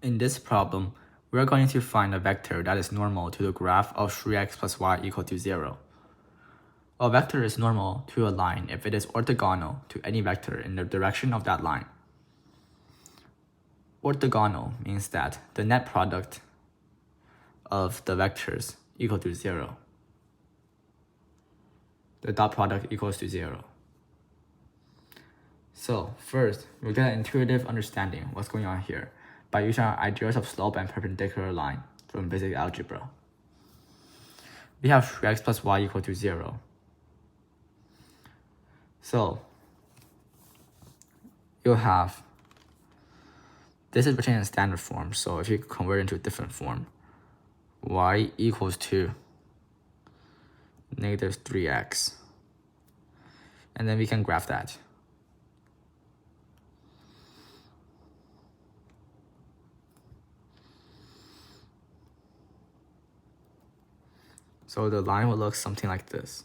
In this problem, we are going to find a vector that is normal to the graph of 3x plus y equal to 0. A vector is normal to a line if it is orthogonal to any vector in the direction of that line. Orthogonal means that the net product of the vectors equal to 0. The dot product equals to 0. So first, we'll get an intuitive understanding of what's going on here by using our ideas of slope and perpendicular line from basic algebra. We have 3x plus y equal to 0. So you'll have, this is written in standard form, so if you convert into a different form, y equals to negative 3x. And then we can graph that. So the line will look something like this.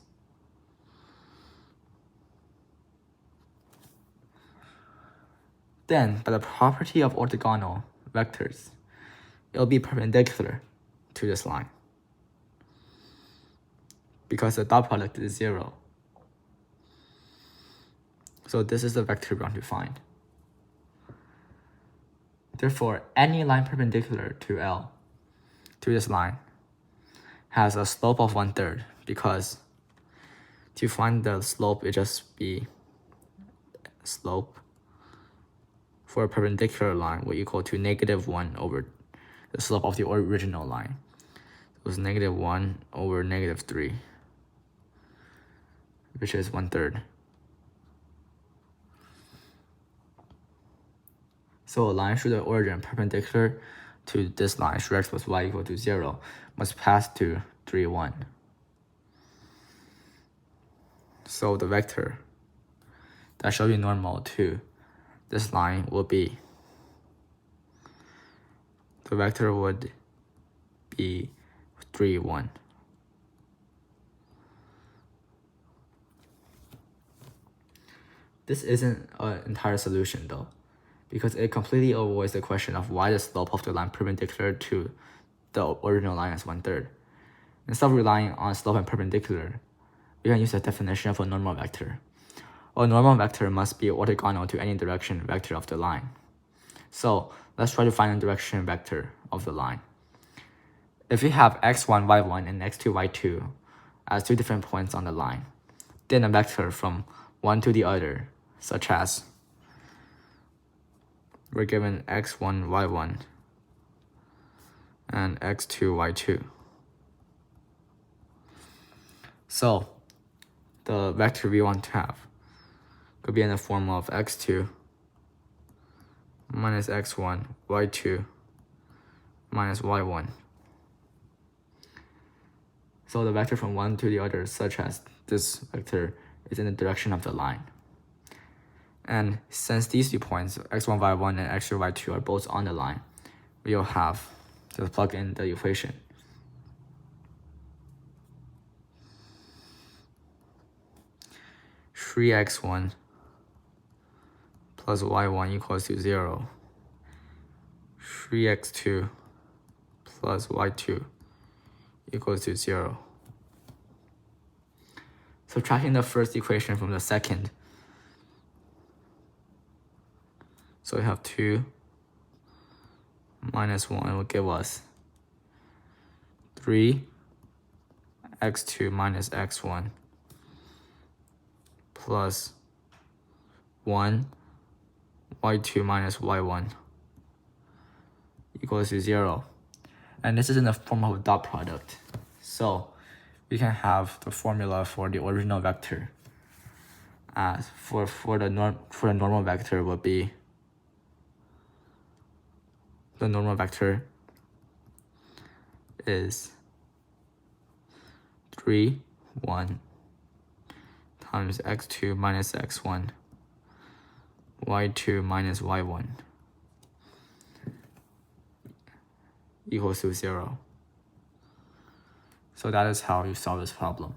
Then, by the property of orthogonal vectors, it will be perpendicular to this line because the dot product is 0. So this is the vector we want to find. Therefore, any line perpendicular to L, to this line, has a slope of 1/3 because to find the slope, it just be slope for a perpendicular line will equal to -1 over the slope of the original line. It was -1 over -3, which is 1/3. So a line through the origin perpendicular to this line, 3x plus y equal to 0, must pass to 3, 1. So the vector that shall be normal to this line will be, the vector would be 3, 1. This isn't an entire solution though, because it completely avoids the question of why the slope of the line perpendicular to the original line is 1/3. Instead of relying on slope and perpendicular, we can use the definition of a normal vector. A normal vector must be orthogonal to any direction vector of the line. So let's try to find the direction vector of the line. If we have x1, y1, and x2, y2 as two different points on the line, then a vector from one to the other, such as we're given x1, y1, and x2, y2. So the vector we want to have could be in the form of x2 minus x1, y2 minus y1. So the vector from one to the other, such as this vector, is in the direction of the line. And since these 2 points, x1, y1, and x2, y2 are both on the line, we'll have to plug in the equation. Three x1 plus y1 equals to 0. 3x2 plus y2 equals to 0. Subtracting the first equation from the second, so we have 2 minus 1 will give us 3 x2 minus x1 plus 1 y2 minus y1 equals to 0. And this is in the form of a dot product. So we can have the formula for the original vector as for the normal vector would be, the normal vector is 3, 1 times x2 minus x1, y2 minus y1 equals to 0. So that is how you solve this problem.